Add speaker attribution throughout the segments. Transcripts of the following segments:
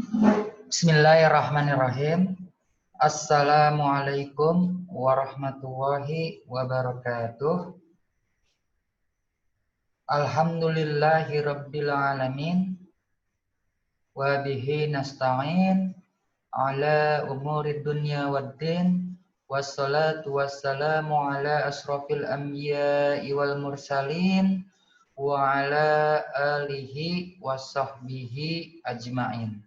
Speaker 1: Bismillahirrahmanirrahim. Assalamualaikum warahmatullahi wabarakatuh. Alhamdulillahi rabbil alamin. Wa bihi nasta'in ala umuri dunya waddin. Wassalatu wassalamu ala asrafil anbiya'i wal mursalin. Wa ala alihi wa sahbihi ajma'in.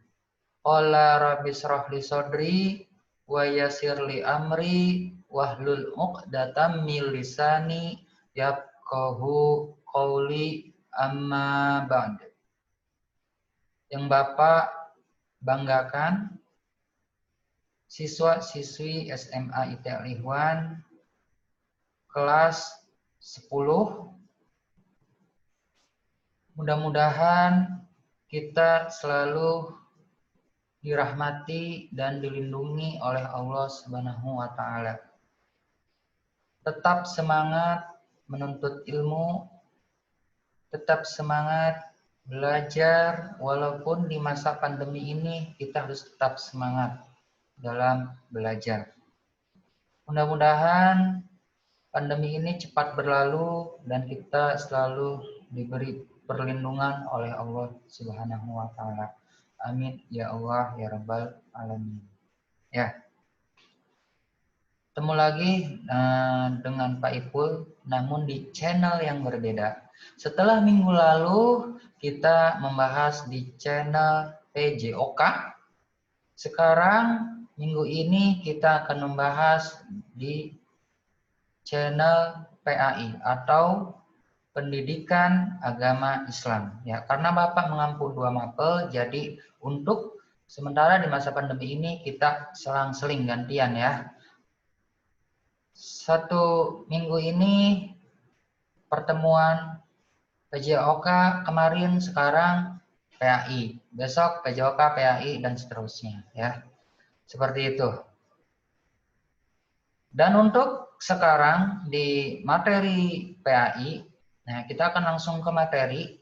Speaker 1: Qala rabbi shrah li sadri wa yassir li amri wahlul 'uqdatam min lisani yafqahu qawli amma ba'd. Yang Bapak banggakan, siswa-siswi SMA IT Al-Ikhwan kelas 10, mudah-mudahan kita selalu dirahmati dan dilindungi oleh Allah Subhanahu wa taala. Tetap semangat menuntut ilmu, tetap semangat belajar walaupun di masa pandemi ini kita harus tetap semangat dalam belajar. Mudah-mudahan pandemi ini cepat berlalu dan kita selalu diberi perlindungan oleh Allah Subhanahu wa taala. Amin ya Allah ya Rabbal alamin. Ya. Ketemu lagi dengan Pak Ipul, namun di channel yang berbeda. Setelah minggu lalu kita membahas di channel PJOK. Sekarang minggu ini kita akan membahas di channel PAI atau Pendidikan Agama Islam. Ya, karena Bapak mengampu 2 mapel, jadi untuk sementara di masa pandemi ini kita selang-seling gantian ya. 1 minggu ini pertemuan PJOK, kemarin, sekarang PAI, besok PJOK, PAI dan seterusnya ya. Seperti itu. Dan untuk sekarang di materi PAI, nah kita akan langsung ke materi.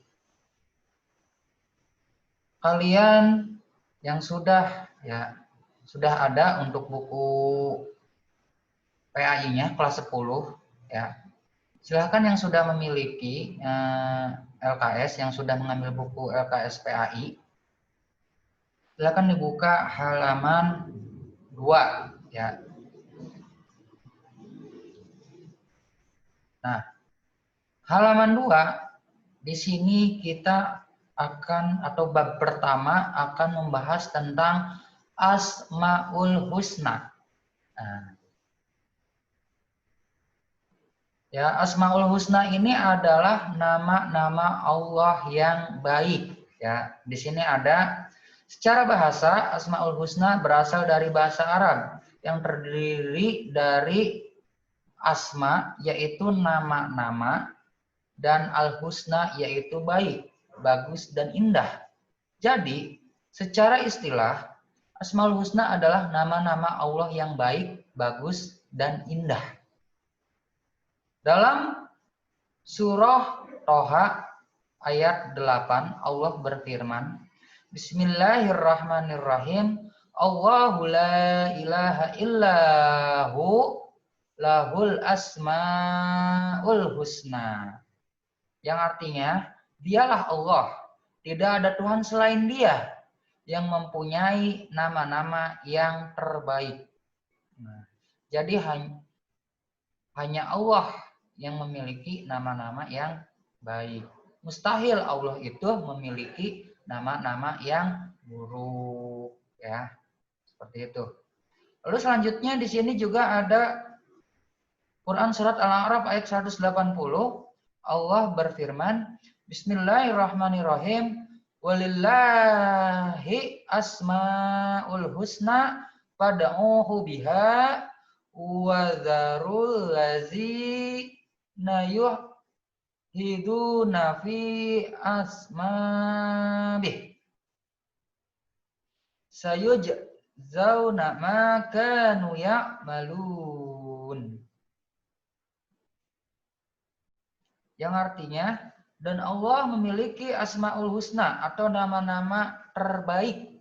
Speaker 1: Kalian yang sudah ada untuk buku PAI-nya kelas 10 ya. Silahkan yang sudah memiliki LKS, yang sudah mengambil buku LKS PAI, silahkan dibuka halaman 2 ya. Nah, halaman 2 di sini kita akan atau bab pertama akan membahas tentang Asmaul Husna. Nah, ya, Asmaul Husna ini adalah nama-nama Allah yang baik. Ya, di sini ada secara bahasa Asmaul Husna berasal dari bahasa Arab yang terdiri dari asma yaitu nama-nama dan al-husna yaitu baik, bagus dan indah. Jadi, secara istilah Asmaul Husna adalah nama-nama Allah yang baik, bagus dan indah. Dalam surah Toha ayat 8 Allah berfirman, Bismillahirrahmanirrahim. Allahu la ilaha illahu lahul asmaul husna. Yang artinya, dialah Allah, tidak ada Tuhan selain Dia yang mempunyai nama-nama yang terbaik. Nah, jadi hanya Allah yang memiliki nama-nama yang baik. Mustahil Allah itu memiliki nama-nama yang buruk, ya. Seperti itu. Lalu selanjutnya di sini juga ada Quran surat Al-A'raf ayat 180. Allah berfirman, Bismillahirrahmanirrahim. Walillahi asmaul husna fad'uhu biha wa dzarul ladzina yuhiduna fi asmabih. Sayujzauna ma kanu ya'malun. Yang artinya, dan Allah memiliki Asmaul Husna atau nama-nama terbaik.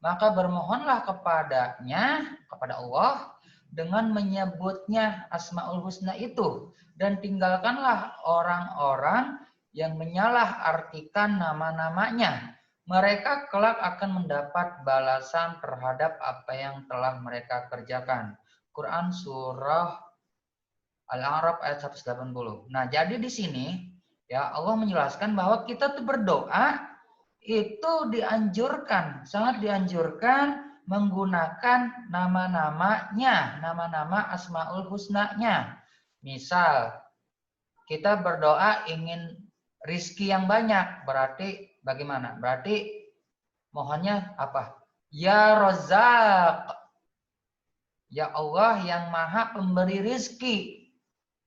Speaker 1: maka bermohonlah kepadanya, kepada Allah, dengan menyebutnya Asmaul Husna itu. Dan tinggalkanlah orang-orang yang menyalah-artikan nama-namanya. Mereka kelak akan mendapat balasan terhadap apa yang telah mereka kerjakan. Quran Surah Al-A'raf ayat 180. Nah, jadi di sini ya Allah menjelaskan bahwa kita tuh berdoa itu dianjurkan, sangat dianjurkan menggunakan nama-namanya, nama-nama Asmaul Husna-nya. Misal, kita berdoa ingin rizki yang banyak, berarti bagaimana? Berarti mohonnya apa? Ya Razzaq, ya Allah yang maha pemberi rizki,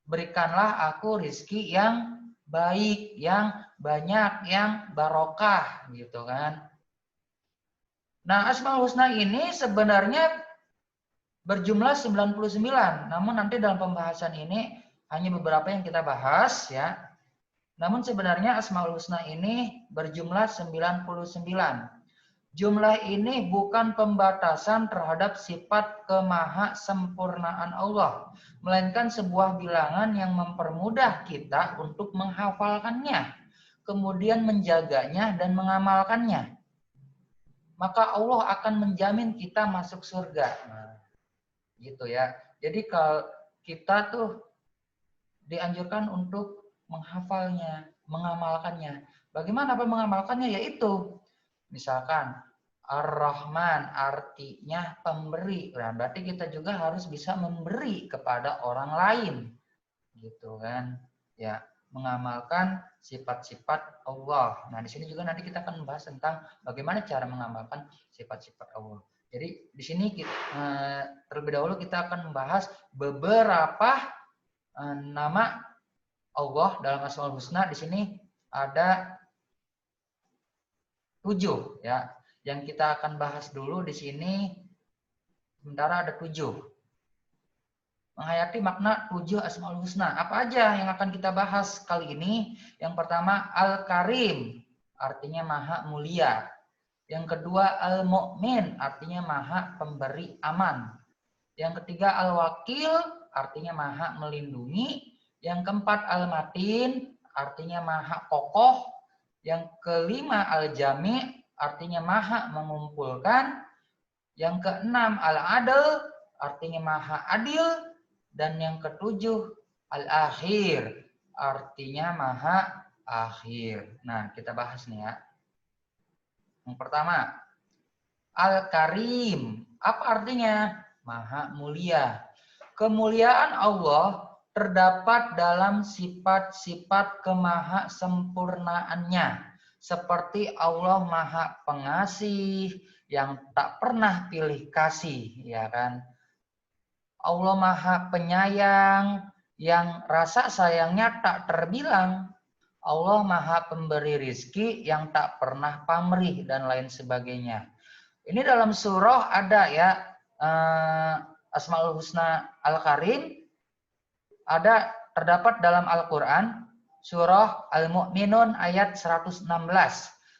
Speaker 1: berikanlah aku rizki yang baik, yang banyak, yang barokah, gitu kan. Nah, Asmaul Husna ini sebenarnya berjumlah 99, namun nanti dalam pembahasan ini hanya beberapa yang kita bahas ya. Namun sebenarnya Asmaul Husna ini berjumlah 99. Jumlah ini bukan pembatasan terhadap sifat kemahasempurnaan Allah, melainkan sebuah bilangan yang mempermudah kita untuk menghafalkannya, kemudian menjaganya dan mengamalkannya. Maka Allah akan menjamin kita masuk surga. Nah, gitu ya. Jadi kalau kita tuh dianjurkan untuk menghafalnya, mengamalkannya. Bagaimana apa mengamalkannya? Yaitu misalkan Ar-Rahman artinya pemberi. Nah, berarti kita juga harus bisa memberi kepada orang lain. Gitu kan. Ya, mengamalkan sifat-sifat Allah. Nah, di sini juga nanti kita akan membahas tentang bagaimana cara mengamalkan sifat-sifat Allah. Jadi di sini terlebih dahulu kita akan membahas beberapa nama Allah dalam Asmaul Husna. Di sini ada 7 ya. Yang kita akan bahas dulu di sini sementara ada 7. Menghayati makna 7 Asmaul Husna. Apa aja yang akan kita bahas kali ini? Yang pertama Al-Karim, artinya maha mulia. Yang kedua Al-Mu'min, artinya maha pemberi aman. Yang ketiga Al-Wakil, artinya maha melindungi. Yang keempat Al-Matin, artinya maha kokoh. Yang kelima Al-Jami', artinya maha mengumpulkan. Yang keenam Al-Adl, artinya maha adil. Dan yang ketujuh Al-Akhir, artinya maha akhir. Nah, kita bahas nih ya. Yang pertama, Al-Karim. Apa artinya? Maha mulia. Kemuliaan Allah terdapat dalam sifat-sifat kemahasempurnaannya. Seperti Allah maha pengasih yang tak pernah pilih kasih, ya kan? Allah maha penyayang yang rasa sayangnya tak terbilang. Allah maha pemberi rizki yang tak pernah pamrih dan lain sebagainya. Ini dalam surah ada ya Asmaul Husna Al-Karim, ada terdapat dalam Al-Quran surah Al-Mu'minun ayat 116.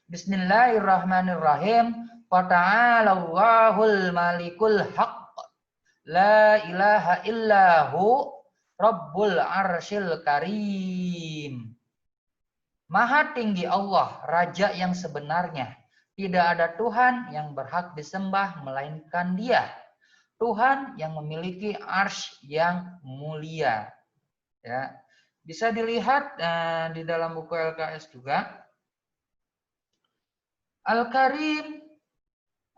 Speaker 1: Bismillahirrahmanirrahim. Fata'alallahul malikul haq. La ilaha illahu rabbul arsyil karim. Maha tinggi Allah, Raja yang sebenarnya. Tidak ada Tuhan yang berhak disembah melainkan Dia. Tuhan yang memiliki arsy yang mulia. Ya, bisa dilihat di dalam buku LKS juga. Al-Karim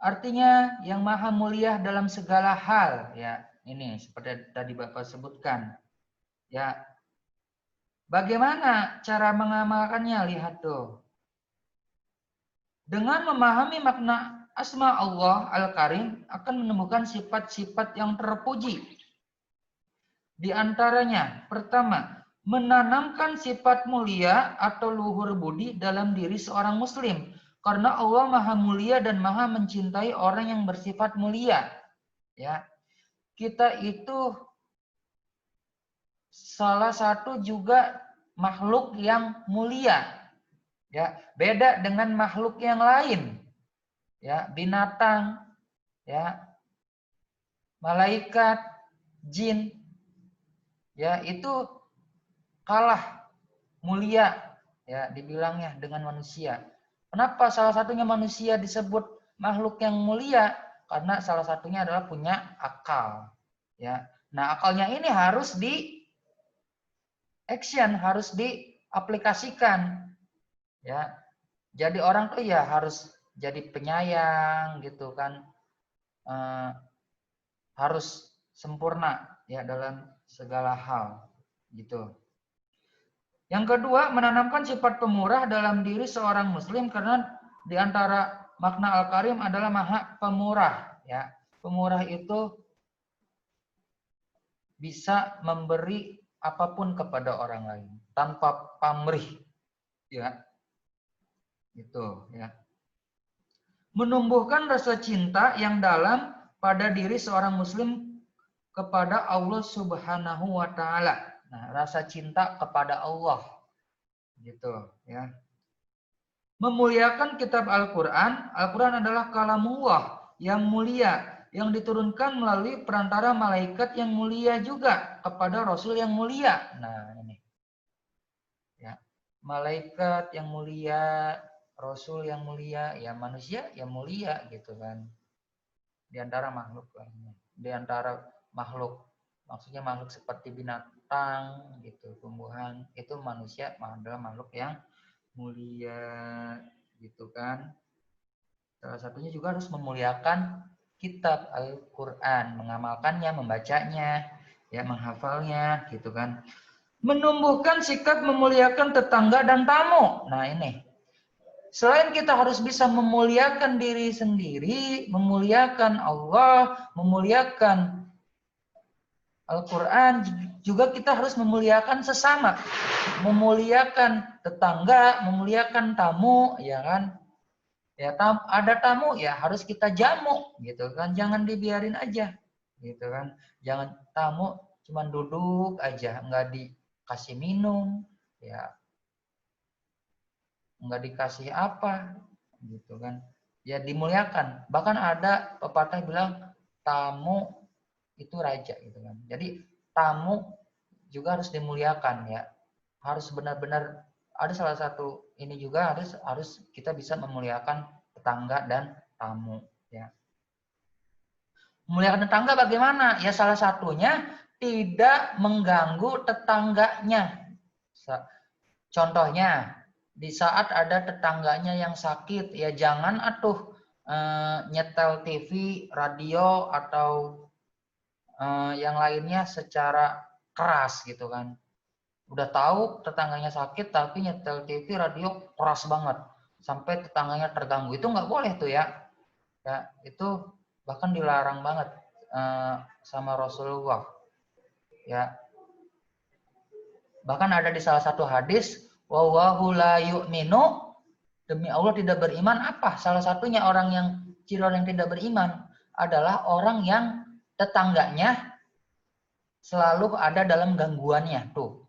Speaker 1: artinya yang maha mulia dalam segala hal. Ya, ini seperti tadi Bapak sebutkan. Ya, bagaimana cara mengamalkannya? Lihat tuh. Dengan memahami makna asma Allah Al-Karim akan menemukan sifat-sifat yang terpuji. Di antaranya, pertama, menanamkan sifat mulia atau luhur budi dalam diri seorang muslim. Karena Allah maha mulia dan maha mencintai orang yang bersifat mulia. Ya, kita itu salah satu juga makhluk yang mulia. Ya, beda dengan makhluk yang lain. ya, binatang, ya, malaikat, jin, ya itu kalah mulia ya dibilangnya dengan manusia. Kenapa salah satunya manusia disebut makhluk yang mulia? Karena salah satunya adalah punya akal. Ya. Nah, akalnya ini harus di action, harus diaplikasikan. Ya. Jadi orang tuh ya harus jadi penyayang gitu kan. Harus sempurna ya dalam segala hal gitu. Yang kedua, menanamkan sifat pemurah dalam diri seorang muslim karena di antara makna Al-Karim adalah Maha Pemurah ya. Pemurah itu bisa memberi apapun kepada orang lain tanpa pamrih ya. Itu ya. Menumbuhkan rasa cinta yang dalam pada diri seorang muslim kepada Allah Subhanahu wa taala. Nah, rasa cinta kepada Allah gitu ya. Memuliakan kitab Al-Qur'an. Al-Qur'an adalah kalamullah yang mulia yang diturunkan melalui perantara malaikat yang mulia juga kepada rasul yang mulia. Nah, ini. Ya. Malaikat yang mulia, rasul yang mulia, ya manusia yang mulia gitu kan. Di antara makhluk lainnya. Di antara makhluk, maksudnya makhluk seperti binatang gitu, tumbuhan, itu manusia adalah makhluk yang mulia gitu kan. Salah satunya juga harus memuliakan kitab Al-Qur'an, mengamalkannya, membacanya, ya menghafalnya gitu kan. Menumbuhkan sikap memuliakan tetangga dan tamu. Nah, ini. Selain kita harus bisa memuliakan diri sendiri, memuliakan Allah, memuliakan Al-Quran, juga kita harus memuliakan sesama, memuliakan tetangga, memuliakan tamu, ya kan? Ya, ada tamu ya harus kita jamu, gitu kan? Jangan dibiarin aja, gitu kan? Jangan tamu cuman duduk aja, nggak dikasih minum, ya nggak dikasih apa gitu kan ya dimuliakan. Bahkan ada pepatah bilang tamu itu raja gitu kan. Jadi tamu juga harus dimuliakan ya, harus benar-benar ada salah satu ini juga harus kita bisa memuliakan tetangga dan tamu ya. Memuliakan tetangga bagaimana ya? Salah satunya tidak mengganggu tetangganya. Contohnya, di saat ada tetangganya yang sakit, ya jangan nyetel TV, radio atau yang lainnya secara keras gitu kan. Udah tahu tetangganya sakit tapi nyetel TV, radio keras banget sampai tetangganya terganggu. Itu nggak boleh tuh ya. Ya, itu bahkan dilarang banget sama Rasulullah. Ya. Bahkan ada di salah satu hadis, wallahu la yu'minu, demi Allah tidak beriman apa? Salah satunya orang yang ciri orang yang tidak beriman adalah orang yang tetangganya selalu ada dalam gangguannya. Tuh,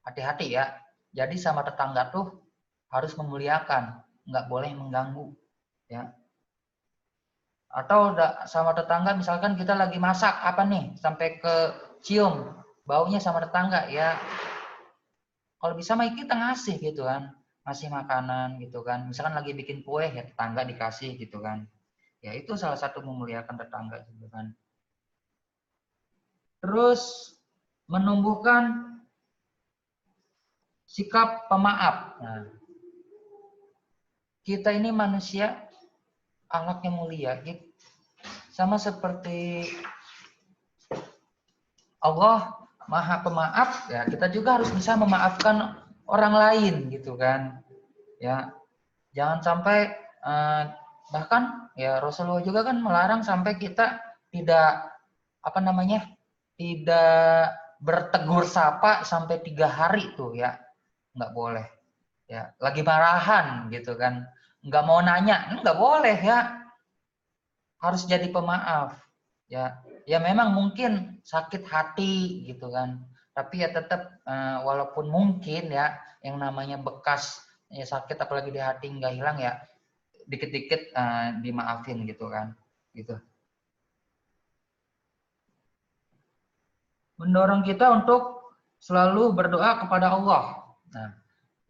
Speaker 1: hati-hati ya. Jadi sama tetangga tuh harus memuliakan, nggak boleh mengganggu. Ya. Atau sama tetangga misalkan kita lagi masak apa nih, sampai ke cium baunya sama tetangga ya. Kalau bisa mah kita ngasih gitu kan, ngasih makanan gitu kan. Misalkan lagi bikin kue ya tetangga dikasih gitu kan. Ya itu salah satu memuliakan tetangga gitu kan. Terus menumbuhkan sikap pemaaf. Nah, kita ini manusia akhlaknya mulia gitu. Sama seperti Allah Maha Pemaaf, ya kita juga harus bisa memaafkan orang lain gitu kan. Ya, jangan sampai bahkan ya Rasulullah juga kan melarang sampai kita tidak tidak bertegur sapa sampai 3 hari tuh ya, nggak boleh. Ya, lagi marahan gitu kan, nggak mau nanya, nggak boleh ya, harus jadi pemaaf. Ya memang mungkin sakit hati gitu kan, tapi ya tetap walaupun mungkin ya yang namanya bekas ya sakit apalagi di hati nggak hilang ya, dikit-dikit dimaafin gitu kan, gitu. Mendorong kita untuk selalu berdoa kepada Allah. Nah,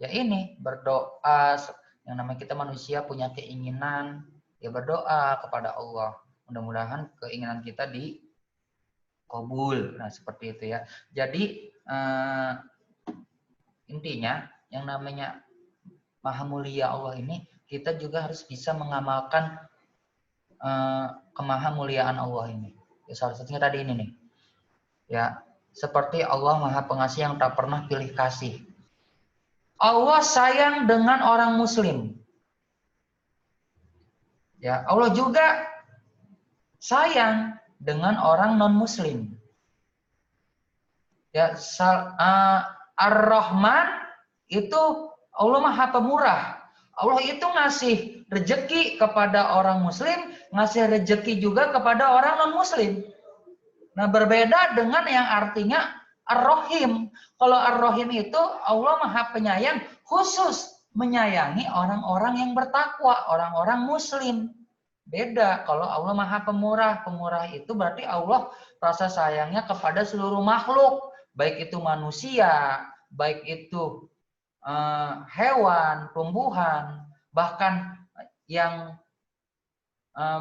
Speaker 1: ya ini berdoa, yang namanya kita manusia punya keinginan, ya berdoa kepada Allah. Mudah-mudahan keinginan kita dikabul. Nah, seperti itu ya. Jadi intinya yang namanya Maha Mulia Allah ini, kita juga harus bisa mengamalkan kemahamuliaan Allah ini. Ya, salah satunya tadi ini nih. Ya, seperti Allah Maha Pengasih yang tak pernah pilih kasih. Allah sayang dengan orang muslim. Ya, Allah juga sayang dengan orang non-muslim. Ya, Ar-Rahman itu Allah Maha Pemurah. Allah itu ngasih rezeki kepada orang muslim, ngasih rezeki juga kepada orang non-muslim. Nah, berbeda dengan yang artinya Ar-Rahim. Kalau Ar-Rahim itu Allah Maha Penyayang, khusus menyayangi orang-orang yang bertakwa, orang-orang muslim. Beda kalau Allah Maha Pemurah. Pemurah itu berarti Allah rasa sayangnya kepada seluruh makhluk, baik itu manusia, baik itu hewan, tumbuhan, bahkan yang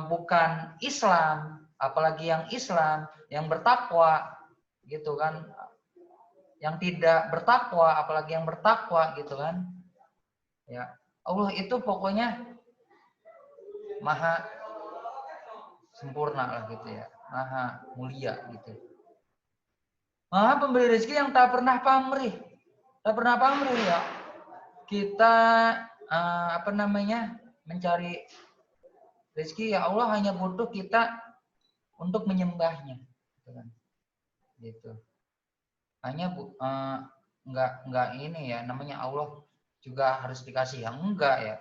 Speaker 1: bukan Islam, apalagi yang Islam, yang bertakwa, gitu kan, yang tidak bertakwa, apalagi yang bertakwa, gitu kan, ya Allah itu pokoknya maha sempurna lah gitu ya, maha mulia gitu, maha pemberi rezeki yang tak pernah pamrih, ya. Kita mencari rezeki, ya Allah hanya butuh kita untuk menyembahnya, gitu kan. Gitu. Hanya enggak ini ya, namanya Allah juga harus dikasih, yang enggak ya.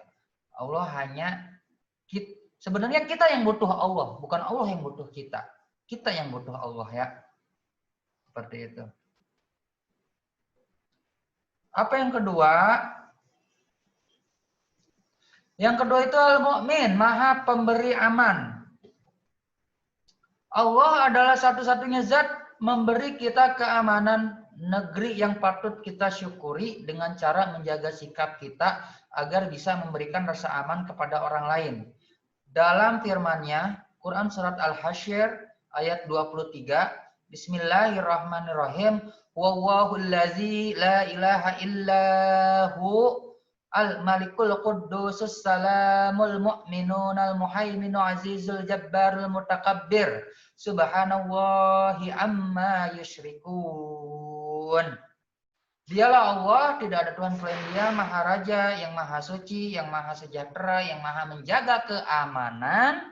Speaker 1: Allah hanya sebenarnya kita yang butuh Allah, bukan Allah yang butuh kita. Kita yang butuh Allah ya. Seperti itu. Apa yang kedua? Yang kedua itu Al-Mu'min, Maha Pemberi aman. Allah adalah satu-satunya zat memberi kita keamanan negeri yang patut kita syukuri dengan cara menjaga sikap kita agar bisa memberikan rasa aman kepada orang lain. Dalam firman-Nya, Quran surat Al-Hasyr ayat 23, Bismillahirrahmanirrahim, Wallahul ladzi la ilaha illahu al-malikul quddusus salamul mu'minunal muhaiminu azizul jabbarul mutakabbir subhanallahi amma yusyrikun. Dialah Allah, tidak ada Tuhan selain Dia, Maha Raja, yang Maha Suci, yang Maha Sejahtera, yang Maha Menjaga keamanan,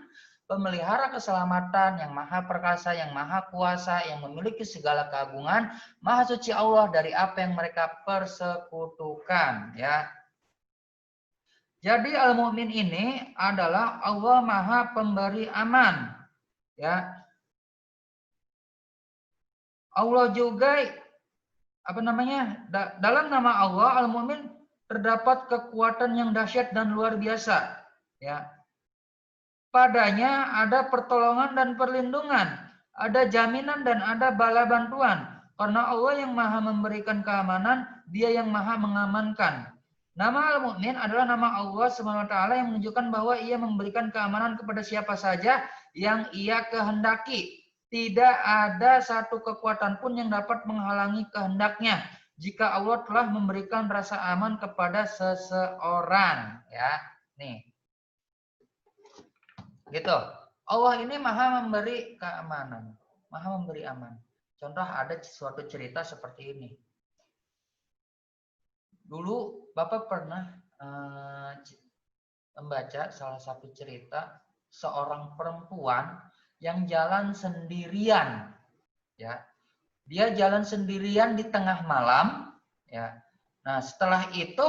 Speaker 1: pemelihara keselamatan, yang Maha Perkasa, yang Maha Kuasa, yang memiliki segala keagungan, Maha Suci Allah dari apa yang mereka persekutukan. Ya. Jadi Al-Mu'min ini adalah Allah Maha Pemberi aman. Ya. Allah juga dalam nama Allah Al-Mu'min terdapat kekuatan yang dahsyat dan luar biasa. Ya. Padanya ada pertolongan dan perlindungan, ada jaminan dan ada bala bantuan. Karena Allah yang Maha memberikan keamanan, Dia yang Maha mengamankan. Nama Al-Mu'min adalah nama Allah SWT yang menunjukkan bahwa Ia memberikan keamanan kepada siapa saja yang Ia kehendaki. Tidak ada satu kekuatan pun yang dapat menghalangi kehendaknya jika Allah telah memberikan rasa aman kepada seseorang. Ya, nih. Gitu. Allah ini Maha memberi keamanan, Maha memberi aman. Contoh ada suatu cerita seperti ini. Dulu Bapak pernah membaca salah satu cerita seorang perempuan yang jalan sendirian, ya. Dia jalan sendirian di tengah malam, ya. Nah, setelah itu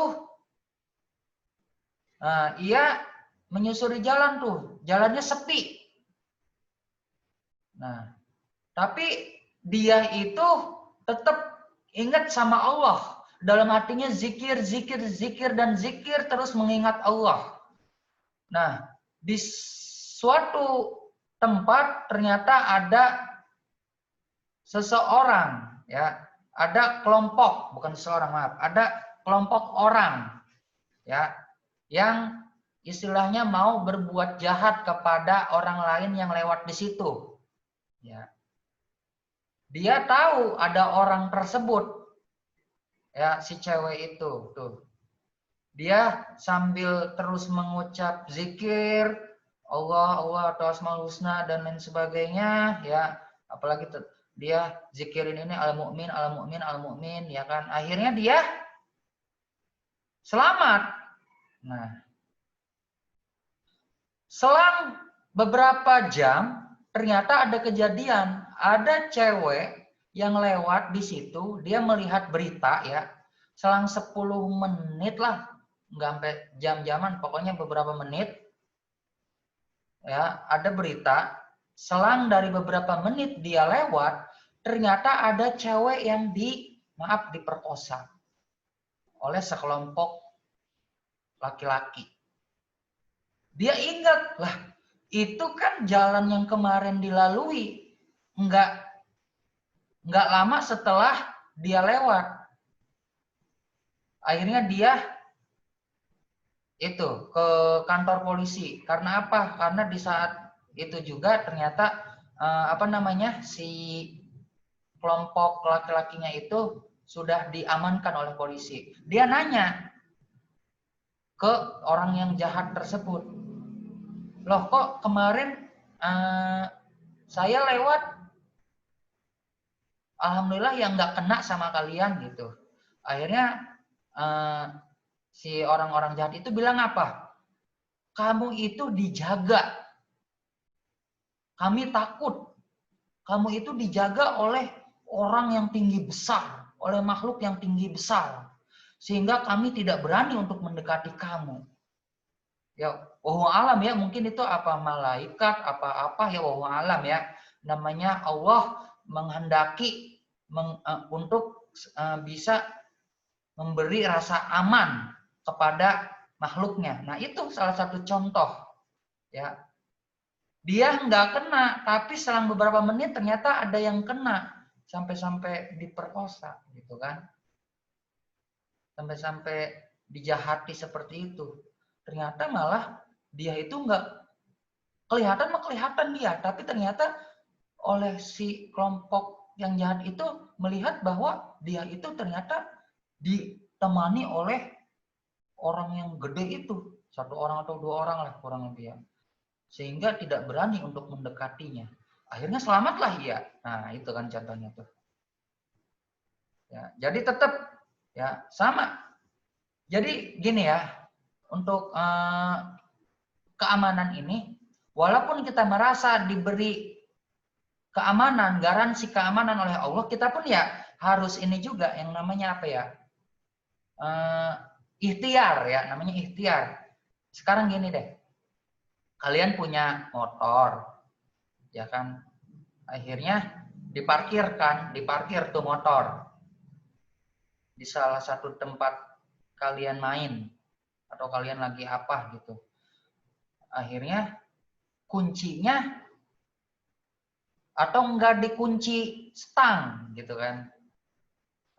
Speaker 1: ia menyusuri jalan tuh, jalannya sepi. Nah, tapi dia itu tetap ingat sama Allah. Dalam hatinya zikir, zikir, zikir, dan zikir terus mengingat Allah. Nah, di suatu tempat ternyata ada seseorang, ya, ada kelompok, bukan seseorang, maaf, ada kelompok orang, ya, yang istilahnya mau berbuat jahat kepada orang lain yang lewat di situ, ya. Dia tahu ada orang tersebut, ya, si cewek itu, tuh. Dia sambil terus mengucap zikir, Allah, Allah, atau Asmaul Husna dan lain sebagainya, ya. Apalagi dia zikirin ini al-mu'min, al-mu'min, al-mu'min, ya kan. Akhirnya dia selamat. Nah, selang beberapa jam, ternyata ada kejadian, ada cewek yang lewat di situ, dia melihat berita, ya. Selang 10 menit lah, nggak sampai jam-jaman, pokoknya beberapa menit, ya, ada berita. Selang dari beberapa menit dia lewat, ternyata ada cewek yang diperkosa oleh sekelompok laki-laki. Dia ingat, lah, itu kan jalan yang kemarin dilalui, nggak lama setelah dia lewat. Akhirnya dia itu ke kantor polisi. Karena apa? Karena di saat itu juga ternyata si kelompok laki-lakinya itu sudah diamankan oleh polisi. Dia nanya ke orang yang jahat tersebut, loh kok kemarin saya lewat, alhamdulillah yang nggak kena sama kalian gitu. Akhirnya si orang-orang jahat itu bilang apa? Kamu itu dijaga. Kami takut. Kamu itu dijaga oleh orang yang tinggi besar, oleh makhluk yang tinggi besar. Sehingga kami tidak berani untuk mendekati kamu. Ya, wallahu alam ya, mungkin itu apa malaikat, apa-apa ya, wallahu alam ya. Namanya Allah menghendaki untuk bisa memberi rasa aman kepada makhluknya. Nah, itu salah satu contoh, ya. Dia nggak kena, tapi selang beberapa menit ternyata ada yang kena, sampai-sampai diperkosa, gitu kan. Sampai-sampai dijahati seperti itu. Ternyata malah dia itu nggak kelihatan dia, tapi ternyata oleh si kelompok yang jahat itu melihat bahwa dia itu ternyata ditemani oleh orang yang gede itu, 1 orang atau 2 orang lah kurang lebih ya, sehingga tidak berani untuk mendekatinya. Akhirnya selamatlah ia. Nah, itu kan contohnya tuh. Ya, jadi tetap ya sama. Jadi gini ya, untuk keamanan ini, walaupun kita merasa diberi keamanan, garansi keamanan oleh Allah, kita pun ya harus ini juga yang namanya apa ya? Ikhtiar ya, namanya ikhtiar. Sekarang gini deh, kalian punya motor, ya kan? Akhirnya diparkir tuh motor di salah satu tempat kalian main atau kalian lagi apa gitu. Akhirnya kuncinya atau enggak dikunci stang gitu kan.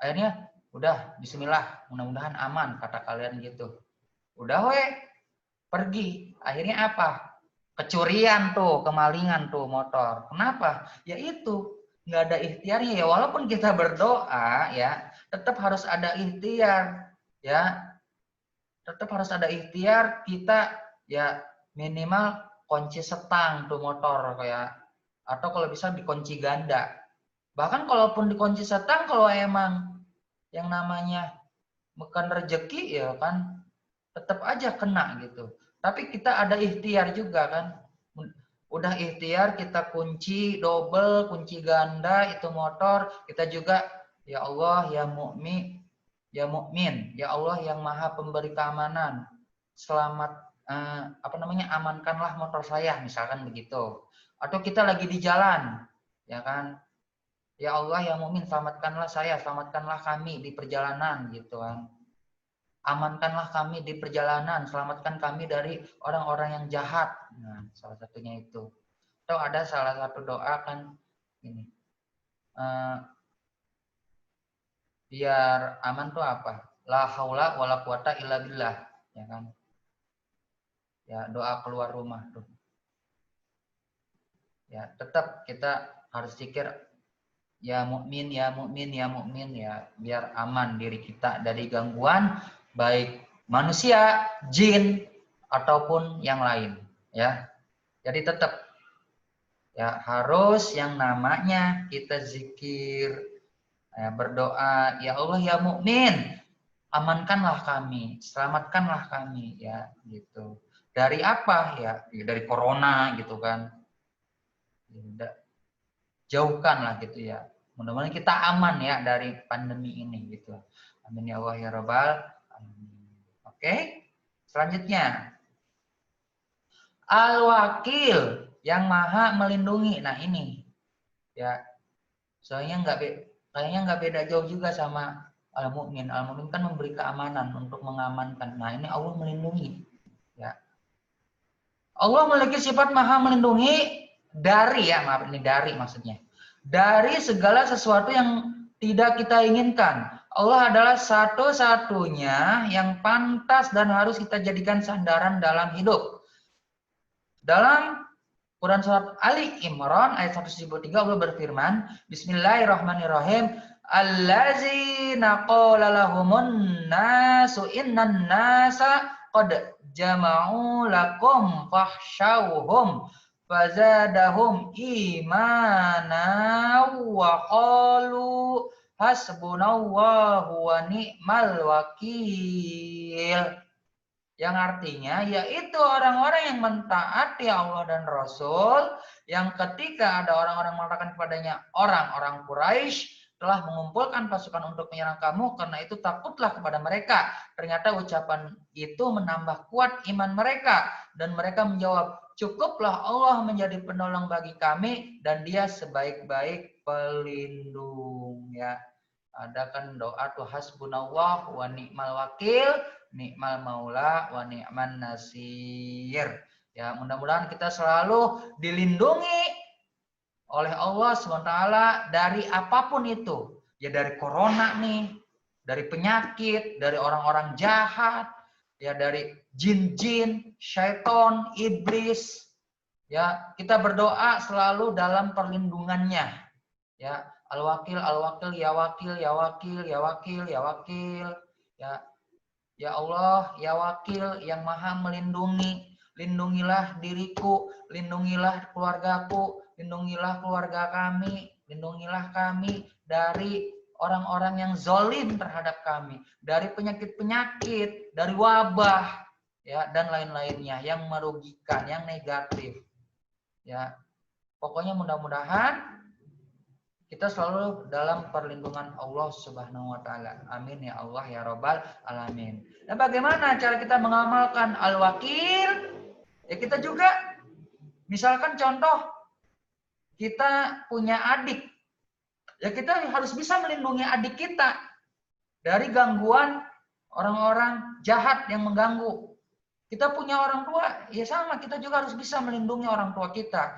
Speaker 1: Akhirnya udah bismillah, mudah-mudahan aman kata kalian gitu. Udah pergi. Akhirnya apa? Kecurian tuh, kemalingan tuh motor. Kenapa? Ya itu, nggak ada ikhtiarnya ya. Walaupun kita berdoa ya, tetap harus ada ikhtiar ya. Tetap harus ada ikhtiar, kita ya minimal kunci setang tuh motor kayak, atau kalau bisa dikunci ganda. Bahkan kalaupun dikunci setang, kalau emang yang namanya bukan rezeki ya kan tetap aja kena gitu. Tapi kita ada ikhtiar juga kan. Udah ikhtiar kita kunci double, kunci ganda itu motor, kita juga ya Allah ya mu'min, ya mukmin, ya Allah yang Maha Pemberi keamanan. Selamat amankanlah motor saya misalkan begitu. Atau kita lagi di jalan, ya kan? Ya Allah yang mukmin selamatkanlah saya, selamatkanlah kami di perjalanan gitu kan. amankanlah kami di perjalanan, selamatkan kami dari orang-orang yang jahat. Nah, salah satunya itu. Atau ada salah satu doa kan ini, biar aman tuh apa? La haula wala quwata illa billah, ya kan? Ya, doa keluar rumah tuh. Ya, tetap kita harus zikir ya mukmin, ya mukmin, ya mukmin, ya biar aman diri kita dari gangguan baik manusia, jin ataupun yang lain, ya. Jadi tetap ya harus yang namanya kita zikir, ya, berdoa, ya Allah ya mukmin, amankanlah kami, selamatkanlah kami, ya gitu. Dari apa ya? Dari corona gitu kan. Jauhkanlah gitu ya. Mudah-mudahan kita aman ya dari pandemi ini gitu. Amin ya Allah ya Rabbal alamin. Oke. Selanjutnya, Al-Wakil yang Maha melindungi. Nah, ini ya. Soalnya kayaknya nggak beda jauh juga sama Al-Mu'min. Al-Mu'min kan memberi keamanan untuk mengamankan. Nah, ini Allah melindungi. Ya. Allah memiliki sifat Maha melindungi dari, ya maaf ini dari maksudnya, dari segala sesuatu yang tidak kita inginkan. Allah adalah satu-satunya yang pantas dan harus kita jadikan sandaran dalam hidup. Dalam Quran surat Ali Imran ayat 173 Allah berfirman, Bismillahirrahmanirrahim, Allazina qala lahumun nasu innan nasa qad jama'u lakum fahsyauhum fazadahum imana wa qalu hasbunallahu wa ni'mal wakil. Yang artinya yaitu orang-orang yang mentaati Allah dan Rasul, yang ketika ada orang-orang mengatakan kepadanya, orang-orang Quraisy telah mengumpulkan pasukan untuk menyerang kamu, karena itu takutlah kepada mereka. Ternyata ucapan itu menambah kuat iman mereka, dan mereka menjawab, cukuplah Allah menjadi penolong bagi kami, dan Dia sebaik-baik pelindung. Ya, ada kan doa tuh hasbunallah wa ni'mal wakil, ni'mal maula wa ni'man nasir. Ya, mudah-mudahan kita selalu dilindungi oleh Allah SWT dari apapun itu. Ya dari corona nih, dari penyakit, dari orang-orang jahat, ya dari jin-jin, syaiton, iblis. Ya, kita berdoa selalu dalam perlindungannya. Ya, al-wakil, al-wakil, ya wakil, ya wakil, ya wakil, ya wakil. Ya, ya Allah, ya Wakil yang Maha melindungi, lindungilah diriku, lindungilah keluargaku, lindungilah keluarga kami, lindungilah kami dari orang-orang yang zolim terhadap kami, dari penyakit-penyakit, dari wabah, ya dan lain-lainnya yang merugikan, yang negatif. Ya, pokoknya mudah-mudahan kita selalu dalam perlindungan Allah Subhanahu wa taala. Amin ya Allah ya Rabbal alamin. Dan bagaimana cara kita mengamalkan al-wakil? Ya kita juga misalkan contoh kita punya adik. Ya kita harus bisa melindungi adik kita dari gangguan orang-orang jahat yang mengganggu. Kita punya orang tua, ya sama kita juga harus bisa melindungi orang tua kita.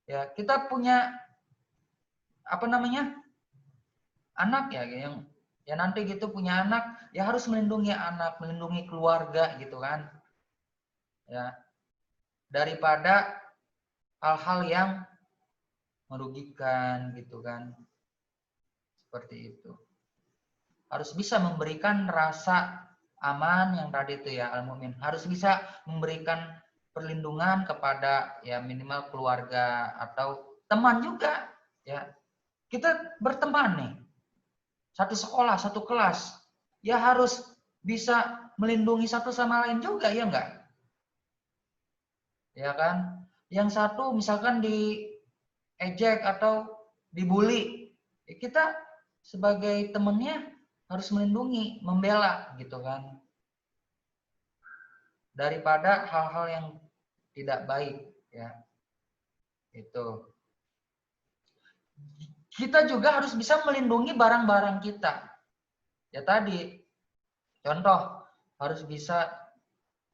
Speaker 1: Ya, kita punya apa namanya? Anak ya yang ya nanti gitu punya anak ya harus melindungi anak, melindungi keluarga gitu kan. Ya, daripada hal-hal yang merugikan gitu kan. Seperti itu. Harus bisa memberikan rasa aman yang tadi itu ya al-mu'min. Harus bisa memberikan perlindungan kepada ya minimal keluarga atau teman juga ya. Kita berteman nih. Satu sekolah, satu kelas, ya harus bisa melindungi satu sama lain juga, ya enggak? Ya kan? Yang satu misalkan diejek atau dibully, ya kita sebagai temennya harus melindungi, membela gitu kan. Daripada hal-hal yang tidak baik, ya. Itu. Kita juga harus bisa melindungi barang-barang kita. Ya tadi, contoh, harus bisa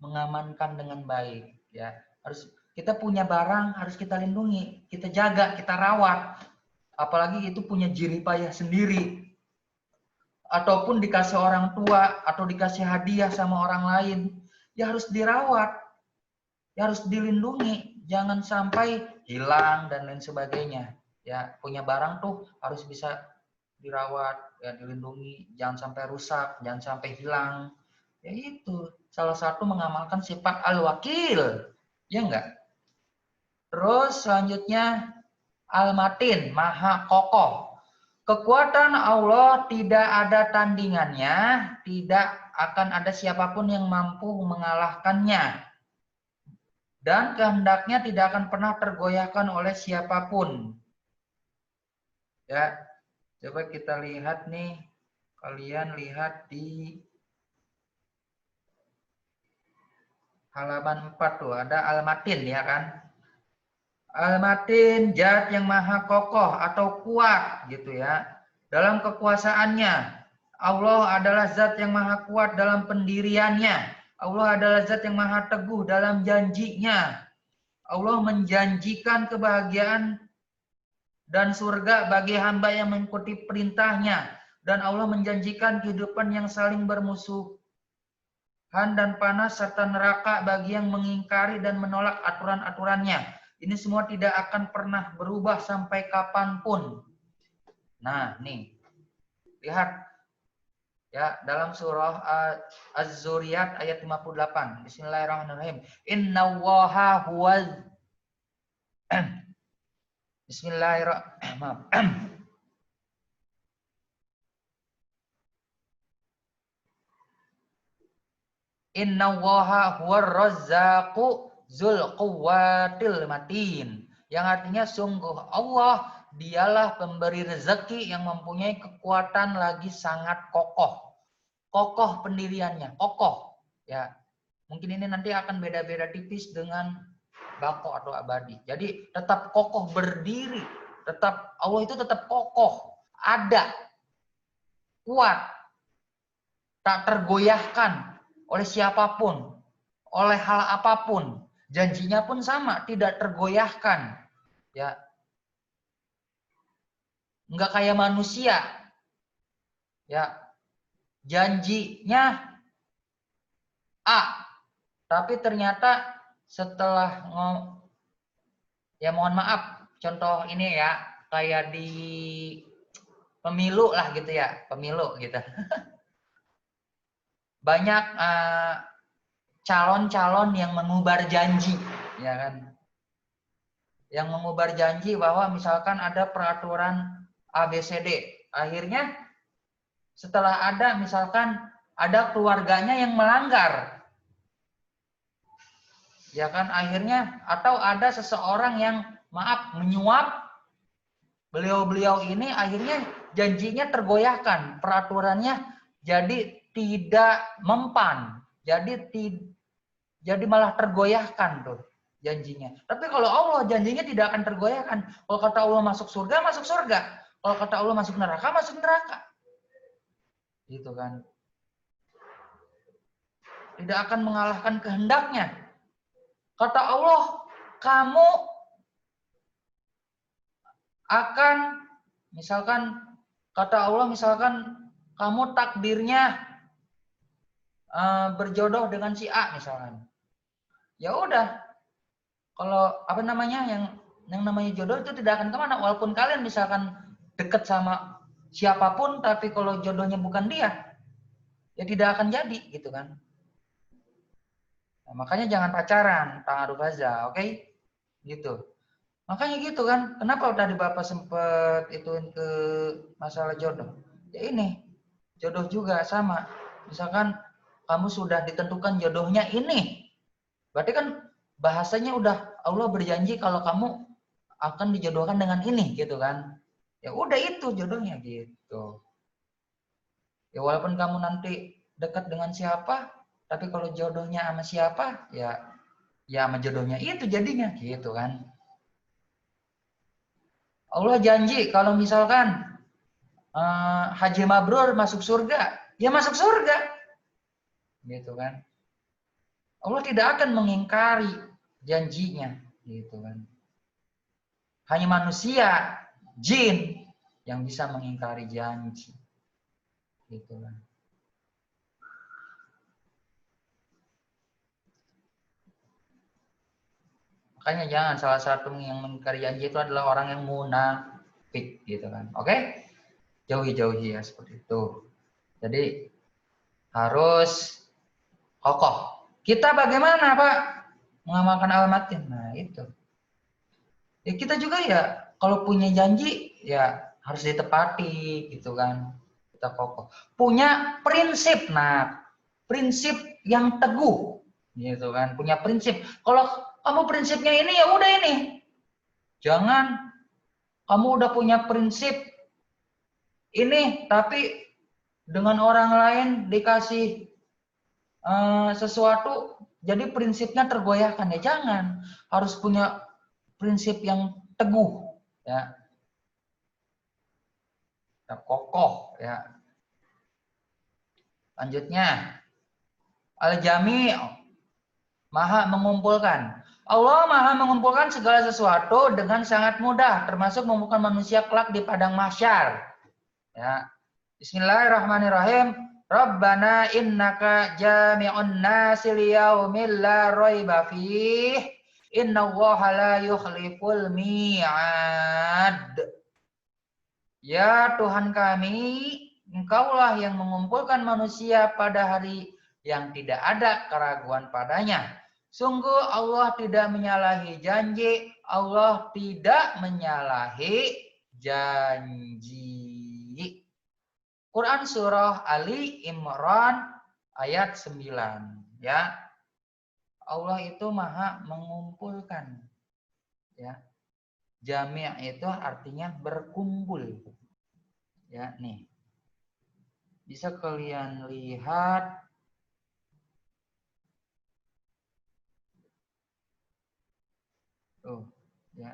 Speaker 1: mengamankan dengan baik, ya. Harus kita punya barang harus kita lindungi, kita jaga, kita rawat. Apalagi itu punya jerih payah sendiri. Ataupun dikasih orang tua atau dikasih hadiah sama orang lain, ya harus dirawat, ya harus dilindungi, jangan sampai hilang dan lain sebagainya. Ya, punya barang tuh harus bisa dirawat, ya dilindungi, jangan sampai rusak, jangan sampai hilang. Ya itu salah satu mengamalkan sifat al-wakil, ya enggak? Terus selanjutnya al-matin, maha kokoh. Kekuatan Allah tidak ada tandingannya, tidak akan ada siapapun yang mampu mengalahkannya. Dan kehendaknya tidak akan pernah tergoyahkan oleh siapapun. Ya, coba kita lihat nih, kalian lihat di halaman 4 tuh, ada al-matin ya kan? Al-matin, zat yang maha kokoh atau kuat gitu ya. Dalam kekuasaannya, Allah adalah zat yang maha kuat dalam pendiriannya. Allah adalah zat yang maha teguh dalam janjinya. Allah menjanjikan kebahagiaan dan surga bagi hamba yang mengikuti perintahnya. Dan Allah menjanjikan kehidupan yang saling bermusuhan dan panas serta neraka bagi yang mengingkari dan menolak aturan-aturannya. Ini semua tidak akan pernah berubah sampai kapanpun. Nah, nih. Lihat. Ya, dalam surah Az-Zuriyat ayat 58. Bismillahirrahmanirrahim. Innallaha huwaz Bismillahirrahmanirrahim. Innallaha huwar razzaqu dzul quwwatil matin. Yang artinya sungguh Allah dialah pemberi rezeki yang mempunyai kekuatan lagi sangat kokoh. Kokoh pendiriannya, kokoh. Ya. Mungkin ini nanti akan beda-beda tipis dengan bako atau abadi. Jadi tetap kokoh berdiri, tetap Allah itu tetap kokoh, ada, kuat, tak tergoyahkan oleh siapapun, oleh hal apapun. Janjinya pun sama, tidak tergoyahkan. Ya. Enggak kayak manusia. Ya. Janjinya A, tapi ternyata setelah ya mohon maaf, contoh ini ya, kayak di pemilu lah gitu ya, pemilu gitu. Banyak calon-calon yang mengubar janji, ya kan? Yang mengubar janji bahwa misalkan ada peraturan ABCD, akhirnya setelah ada misalkan ada keluarganya yang melanggar, ya kan? Akhirnya atau ada seseorang yang maaf menyuap, beliau-beliau ini akhirnya janjinya tergoyahkan, peraturannya jadi tidak mempan, jadi malah tergoyahkan tuh janjinya. Tapi kalau Allah janjinya tidak akan tergoyahkan. Kalau kata Allah masuk surga, masuk surga. Kalau kata Allah masuk neraka, masuk neraka. Gitu kan. Tidak akan mengalahkan kehendaknya. Kata Allah, kamu akan, misalkan, kata Allah misalkan, kamu takdirnya berjodoh dengan si A misalkan. Ya udah, kalau apa namanya yang namanya jodoh itu tidak akan kemana. Walaupun kalian misalkan dekat sama siapapun, tapi kalau jodohnya bukan dia, ya tidak akan jadi gitu kan. Nah, makanya jangan pacaran, ta'aruf aja, oke? Gitu. Makanya gitu kan. Kenapa tadi Bapak sempet ituin ke masalah jodoh? Ya ini, jodoh juga sama. Misalkan kamu sudah ditentukan jodohnya ini, berarti kan bahasanya udah Allah berjanji kalau kamu akan dijodohkan dengan ini gitu kan. Ya udah itu jodohnya gitu. Ya walaupun kamu nanti dekat dengan siapa, tapi kalau jodohnya sama siapa, ya sama jodohnya itu jadinya gitu kan. Allah janji kalau misalkan Haji Mabrur masuk surga, ya masuk surga. gitu kan. Allah tidak akan mengingkari janjinya, gitu kan. Hanya manusia, jin yang bisa mengingkari janji, gitu kan. Makanya jangan, salah satu yang mengingkari janji itu adalah orang yang munafik, gitu kan. Oke? Jauhi-jauhi ya seperti itu. Jadi harus kokoh. Kita bagaimana, Pak? Mengamalkan almatin. Nah, itu. Ya kita juga ya kalau punya janji ya harus ditepati gitu kan. Kita kokoh. Punya prinsip. Nah, prinsip yang teguh gitu kan. Punya prinsip. Kalau kamu prinsipnya ini ya udah ini. Jangan kamu udah punya prinsip ini tapi dengan orang lain dikasih sesuatu jadi prinsipnya tergoyahkan, ya jangan. Harus punya prinsip yang teguh ya, kokoh ya. Lanjutnya, al-jami' maha mengumpulkan. Allah maha mengumpulkan segala sesuatu dengan sangat mudah, termasuk mengumpulkan manusia kelak di padang mahsyar ya. Bismillahirrahmanirrahim. Rabbana innaka jami'un nasi liyaumil la raiba fih. Innallaha la yukhliful mi'ad. Ya Tuhan kami, Engkaulah yang mengumpulkan manusia pada hari yang tidak ada keraguan padanya. Sungguh Allah tidak menyalahi janji, Allah tidak menyalahi janji. Quran surah Ali Imran ayat 9 ya. Allah itu maha mengumpulkan ya. Jami' itu artinya berkumpul ya. Nih bisa kalian lihat tuh ya,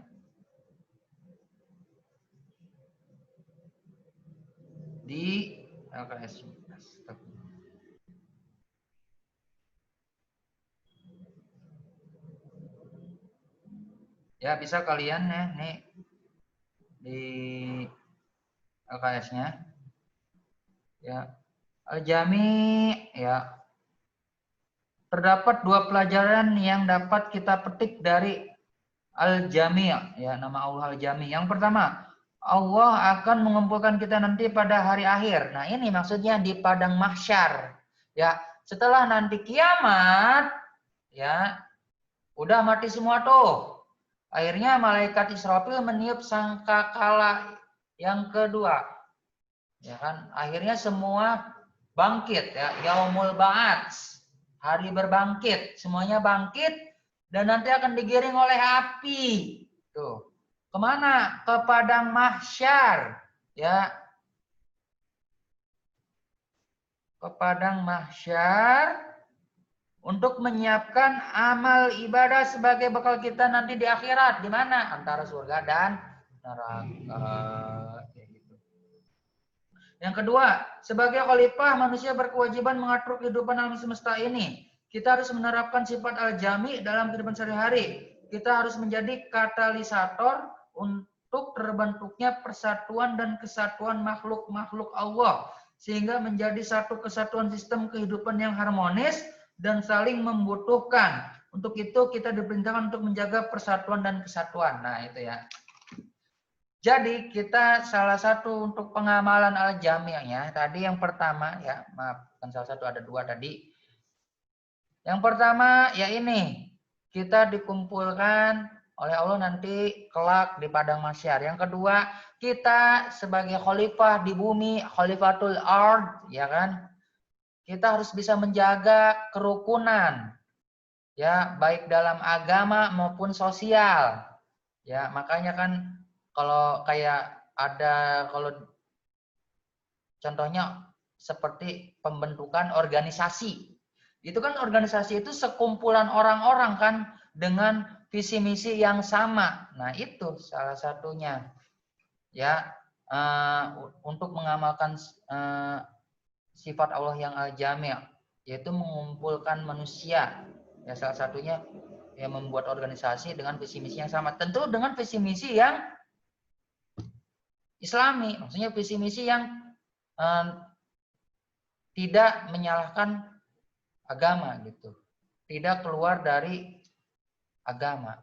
Speaker 1: di LKS. Ya bisa kalian ya nih di LKS-nya ya. Al-Jami' ya. Terdapat dua pelajaran yang dapat kita petik dari Al-Jami' ya, nama Allah Al-Jami'. Yang pertama, Allah akan mengumpulkan kita nanti pada hari akhir. Nah, ini maksudnya di padang mahsyar. Ya, setelah nanti kiamat ya, udah mati semua tuh. Akhirnya malaikat Israfil meniup sangkakala yang kedua. Ya kan? Akhirnya semua bangkit ya, yaumul ba'ats. Hari berbangkit, semuanya bangkit dan nanti akan digiring oleh api. Tuh. Kemana? Ke padang mahsyar. Ya. Ke padang mahsyar untuk menyiapkan amal ibadah sebagai bekal kita nanti di akhirat. Di mana? Antara surga dan neraka. Yang kedua, sebagai khalifah manusia berkewajiban mengatur kehidupan alam semesta ini. Kita harus menerapkan sifat al-jami dalam kehidupan sehari-hari. Kita harus menjadi katalisator untuk terbentuknya persatuan dan kesatuan makhluk-makhluk Allah. Sehingga menjadi satu kesatuan sistem kehidupan yang harmonis dan saling membutuhkan. Untuk itu kita diperintahkan untuk menjaga persatuan dan kesatuan. Nah itu ya. Jadi kita salah satu untuk pengamalan al-jami'-nya tadi yang pertama ya, maaf bukan salah satu, ada dua tadi. Yang pertama ya ini, kita dikumpulkan oleh Allah nanti kelak di padang mahsyar. Yang kedua, kita sebagai khalifah di bumi, khalifatul ard ya kan. Kita harus bisa menjaga kerukunan ya, baik dalam agama maupun sosial. Ya, makanya kan kalau kayak ada, kalau contohnya seperti pembentukan organisasi. Itu kan organisasi itu sekumpulan orang-orang kan dengan visi misi yang sama. Nah, itu salah satunya. Ya, untuk mengamalkan sifat Allah yang al-jami'. yaitu mengumpulkan manusia. Ya salah satunya ya membuat organisasi dengan visi misi yang sama. Tentu dengan visi misi yang Islami, maksudnya visi misi yang tidak menyalahkan agama gitu, tidak keluar dari agama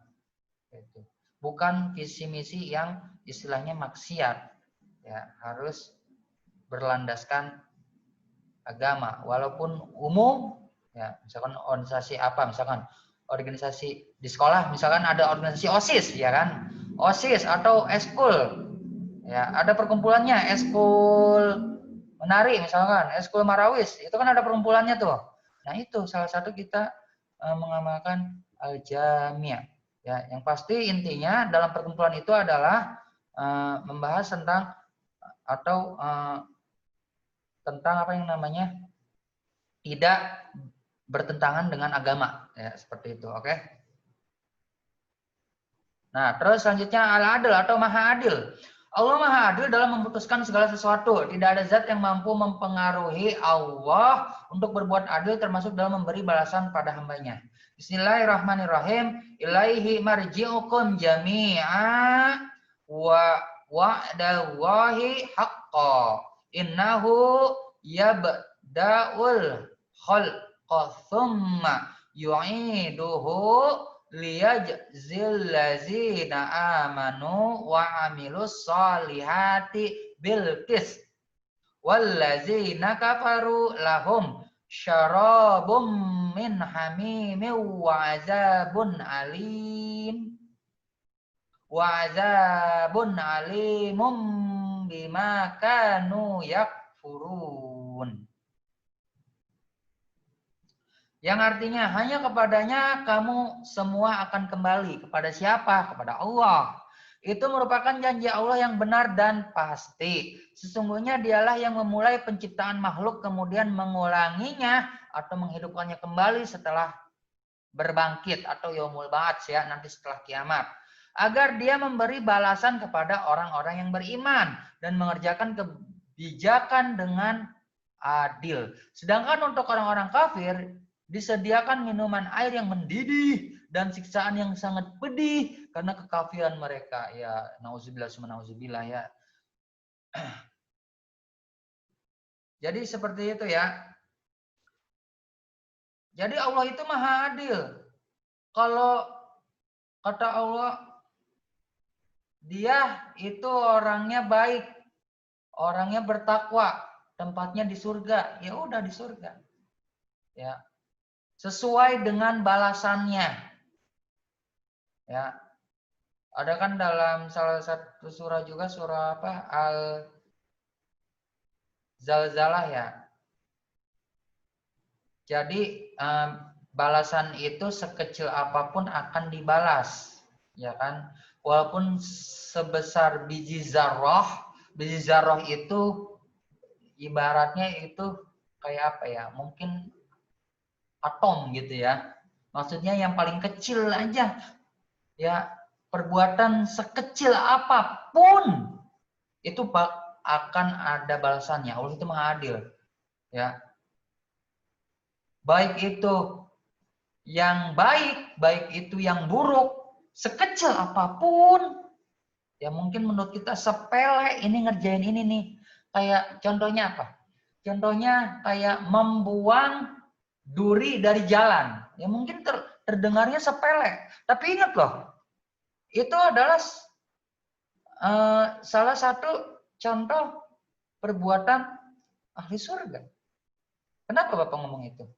Speaker 1: gitu. Bukan visi misi yang istilahnya maksiat, ya harus berlandaskan agama, walaupun umum, ya misalkan organisasi apa, misalkan organisasi di sekolah, misalkan ada organisasi OSIS, ya kan, OSIS atau eskul, ya ada perkumpulannya, eskul menari misalkan, eskul marawis, itu kan ada perkumpulannya tuh. Nah itu salah satu kita mengamalkan al-jami'. Ya, yang pasti intinya dalam perkumpulan itu adalah membahas tentang atau tentang apa yang namanya tidak bertentangan dengan agama, ya seperti itu, oke? Nah, terus selanjutnya al-adil atau maha adil. Allah maha adil dalam memutuskan segala sesuatu. Tidak ada zat yang mampu mempengaruhi Allah untuk berbuat adil termasuk dalam memberi balasan pada hambanya. Bismillahirrahmanirrahim. Ilaihi marji'ukum jami'a wa wa'dallahi haqqa. Innahu yabda'ul khalqa thumma yu'iduhu liyajzil ladzina amanu wa amilus solihati bil qist walladzina kafaru lahum syarabum min hamimin wa azabun alimum bima kanu yakfurun. Yang artinya hanya kepadanya kamu semua akan kembali. Kepada siapa? Kepada Allah. Itu merupakan janji Allah yang benar dan pasti. Sesungguhnya dialah yang memulai penciptaan makhluk kemudian mengulanginya atau menghidupkannya kembali setelah berbangkit atau yaumul ba'ats, ya, nanti setelah kiamat. Agar dia memberi balasan kepada orang-orang yang beriman dan mengerjakan kebijakan dengan adil. Sedangkan untuk orang-orang kafir disediakan minuman air yang mendidih dan siksaan yang sangat pedih karena kekafiran mereka. Ya, nauzubillah summa nauzubillah, ya. Jadi seperti itu, ya. Jadi Allah itu maha adil. Kalau kata Allah, dia itu orangnya baik, orangnya bertakwa, tempatnya di surga. Ya udah di surga. Ya. Sesuai dengan balasannya. Ya. Ada kan dalam salah satu surah juga, surah apa? Al-Zalzalah, ya. Jadi balasan itu sekecil apapun akan dibalas, ya kan? Walaupun sebesar biji zarrah itu ibaratnya itu kayak apa ya? Mungkin atom gitu ya. Maksudnya yang paling kecil aja. Ya, perbuatan sekecil apapun itu akan ada balasannya. Allah itu maha adil. Ya. Baik itu yang baik, baik itu yang buruk, sekecil apapun. Ya mungkin menurut kita sepele ini ngerjain ini nih. Kayak contohnya apa? Contohnya kayak membuang duri dari jalan. Ya mungkin terdengarnya sepele. Tapi ingat loh, itu adalah salah satu contoh perbuatan ahli surga. Kenapa Bapak ngomong itu?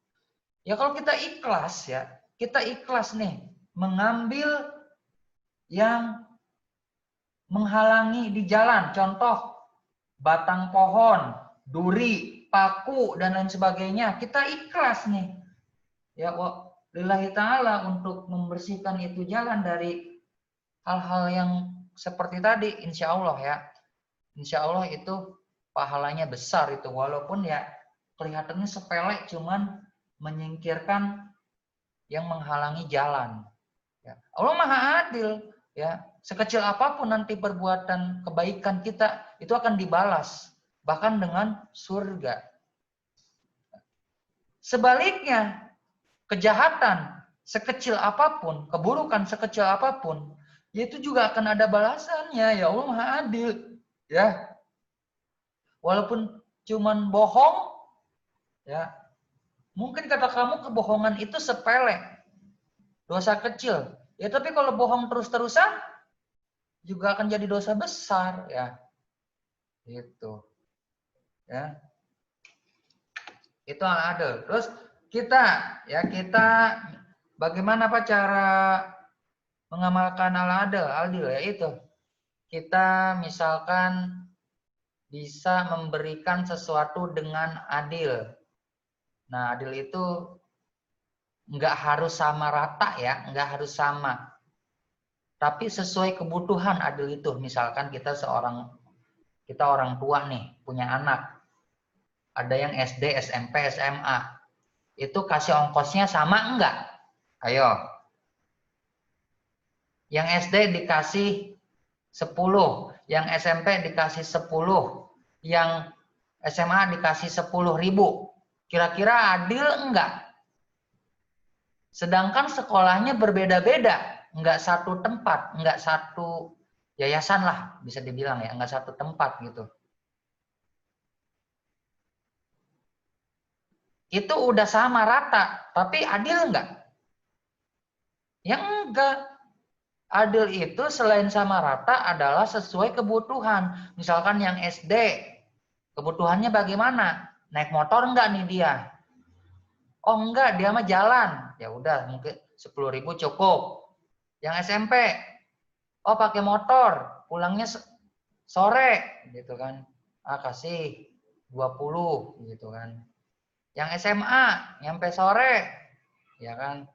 Speaker 1: Ya kalau kita ikhlas, ya, kita ikhlas nih mengambil yang menghalangi di jalan. Contoh, batang pohon, duri, paku, dan lain sebagainya. Kita ikhlas nih. Ya, lillahi ta'ala untuk membersihkan itu jalan dari hal-hal yang seperti tadi, insya Allah, ya. Insya Allah itu pahalanya besar itu. Walaupun ya kelihatannya sepele, cuman menyingkirkan yang menghalangi jalan. Ya. Allah maha adil. Ya, sekecil apapun nanti perbuatan kebaikan kita itu akan dibalas, bahkan dengan surga. Sebaliknya, kejahatan sekecil apapun, keburukan sekecil apapun, itu juga akan ada balasannya. Ya Allah Maha Adil. Ya. Walaupun cuman bohong, ya. Mungkin kata kamu kebohongan itu sepele. Dosa kecil. Ya tapi kalau bohong terus-terusan juga akan jadi dosa besar, ya. Gitu. Ya. Itu ada. Terus kita bagaimana Pak cara mengamalkan al-adil yaitu kita misalkan bisa memberikan sesuatu dengan adil. Nah, adil itu nggak harus sama rata ya, nggak harus sama. Tapi sesuai kebutuhan adil itu. Misalkan kita orang tua nih, punya anak. Ada yang SD, SMP, SMA. Itu kasih ongkosnya sama enggak? Ayo. Yang SD dikasih 10, yang SMP dikasih 10, yang SMA dikasih 10.000. Kira-kira adil enggak? Sedangkan sekolahnya berbeda-beda, enggak satu tempat, enggak satu yayasan lah bisa dibilang ya, enggak satu tempat gitu. Itu udah sama rata, tapi adil enggak? Ya enggak. Adil itu selain sama rata adalah sesuai kebutuhan. Misalkan yang SD, kebutuhannya bagaimana? Naik motor enggak nih dia? Oh enggak, dia mah jalan. Ya udah, mungkin 10.000 cukup. Yang SMP, oh pakai motor, pulangnya sore gitu kan. Kasih 20 gitu kan. Yang SMA, nyampe sore, ya kan.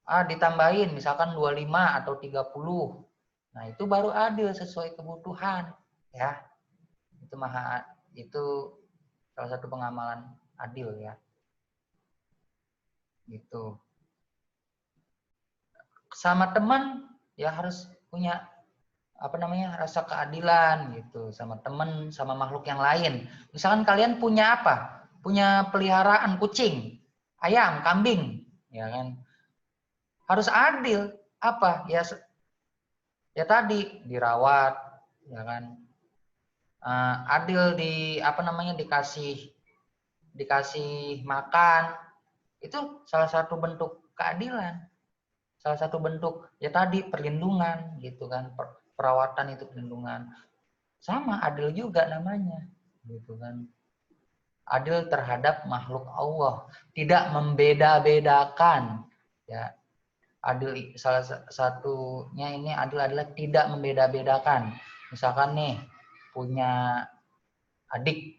Speaker 1: Ditambahin misalkan 25 atau 30. Nah, itu baru adil sesuai kebutuhan, ya. Itu salah satu pengamalan adil ya. Gitu. Sama teman ya harus punya rasa keadilan gitu sama teman, sama makhluk yang lain. Misalkan kalian punya apa? Punya peliharaan kucing, ayam, kambing, ya kan? Harus adil. Apa? Ya tadi dirawat, ya kan? Adil dikasih makan. Itu salah satu bentuk keadilan. Salah satu bentuk ya tadi perlindungan gitu kan. Perawatan itu perlindungan. Sama adil juga namanya, gitu kan. Adil terhadap makhluk Allah, tidak membeda-bedakan, ya. Adil salah satunya ini adil adalah tidak membeda-bedakan. Misalkan nih punya adik,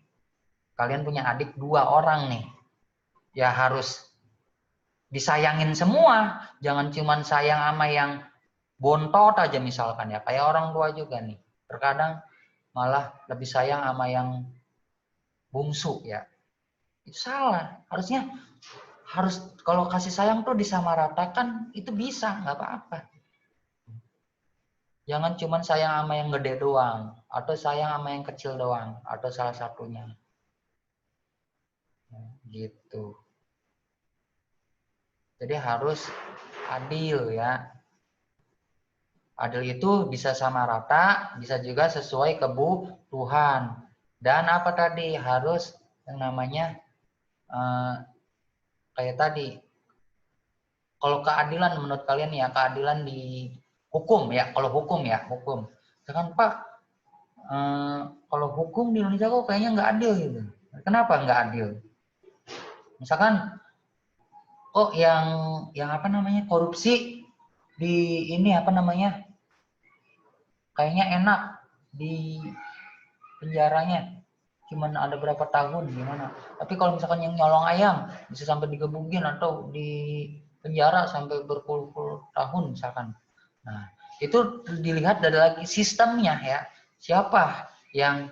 Speaker 1: kalian punya adik 2 orang nih, ya harus disayangin semua, jangan cuman sayang sama yang bontot aja misalkan ya, kayak orang tua juga nih, terkadang malah lebih sayang sama yang bungsu ya. Itu salah. Harus kalau kasih sayang tuh disamaratakan, itu bisa, nggak apa-apa. Jangan cuma sayang sama yang gede doang, atau sayang sama yang kecil doang, atau salah satunya. Gitu. Jadi harus adil ya. Adil itu bisa sama rata, bisa juga sesuai kebutuhan. Dan apa tadi? Harus yang namanya kayak tadi. Kalau keadilan menurut kalian ya, keadilan di hukum ya, kalau hukum ya, hukum. Misalkan Pak, kalau hukum di Indonesia kok kayaknya nggak adil gitu. Kenapa nggak adil? Misalkan, yang korupsi di ini kayaknya enak di penjaranya, cuman ada berapa tahun gimana. Tapi kalau misalkan yang nyolong ayam bisa sampai digebukin atau di penjara sampai berpuluh-puluh tahun misalkan. Nah, itu dilihat dari lagi sistemnya ya. Siapa yang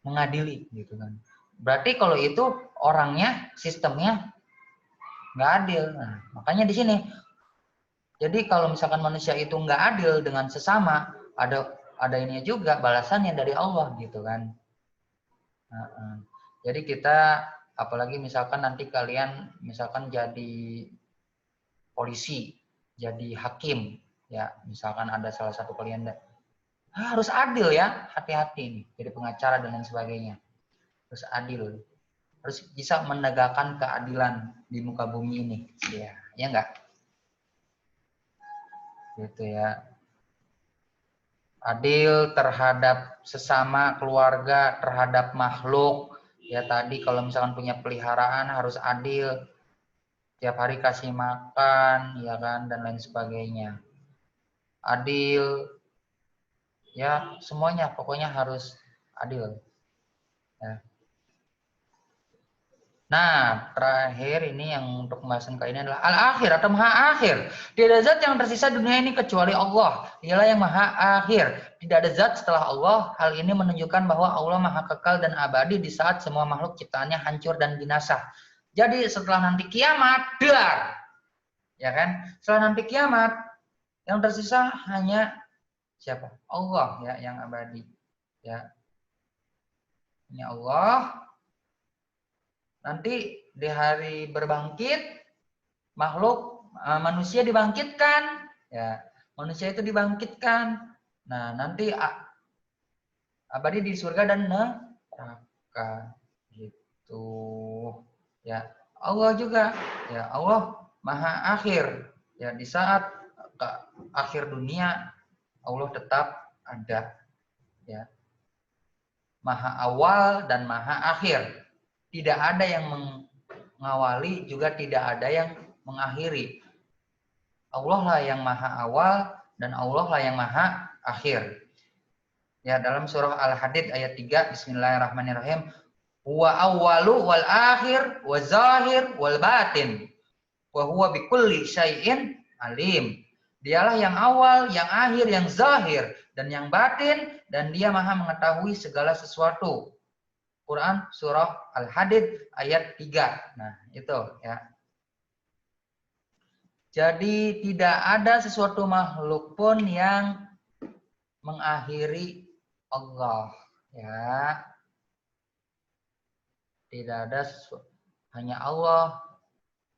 Speaker 1: mengadili gitu kan. Berarti kalau itu orangnya, sistemnya nggak adil. Nah, makanya di sini. Jadi kalau misalkan manusia itu nggak adil dengan sesama, ada ininya juga balasannya dari Allah gitu kan. Jadi kita Apalagi misalkan nanti kalian misalkan jadi polisi, jadi hakim, ya misalkan ada salah satu kalian harus adil ya, hati-hati nih, jadi pengacara dan lain sebagainya, harus adil, harus bisa menegakkan keadilan di muka bumi ini, ya enggak, gitu ya, adil terhadap sesama keluarga, terhadap makhluk, ya tadi kalau misalkan punya peliharaan harus adil, tiap hari kasih makan, ya kan, dan lain sebagainya. Adil, ya semuanya pokoknya harus adil. Ya. Nah, terakhir ini yang untuk pembahasan kali ini adalah al-akhir atau maha akhir. Tidak ada zat yang tersisa dunia ini kecuali Allah. Dialah yang maha akhir. Tidak ada zat setelah Allah. Hal ini menunjukkan bahwa Allah maha kekal dan abadi di saat semua makhluk ciptaannya hancur dan binasa. Jadi setelah nanti kiamat, dar. Ya kan? Setelah nanti kiamat, yang tersisa hanya siapa? Allah ya yang abadi. Ya. Hanya Allah. Nanti di hari berbangkit, makhluk manusia dibangkitkan, ya manusia itu dibangkitkan. Nah nanti abadi di surga dan neraka, gitu. Ya Allah juga, ya Allah maha akhir. Ya di saat akhir dunia Allah tetap ada, ya maha awal dan maha akhir. Tidak ada yang mengawali, juga tidak ada yang mengakhiri. Allah lah yang maha awal dan Allah lah yang maha akhir. Ya dalam surah Al-Hadid ayat 3, Bismillahirrahmanirrahim. Huwa awwalu wal akhir wa zahir wal batin. Wa huwa bikulli syai'in alim. Dialah yang awal, yang akhir, yang zahir, dan yang batin, dan dia maha mengetahui segala sesuatu. Quran surah Al-Hadid ayat 3. Nah, itu ya. Jadi tidak ada sesuatu makhluk pun yang mengakhiri Allah, ya. Tidak ada sesuatu. Hanya Allah.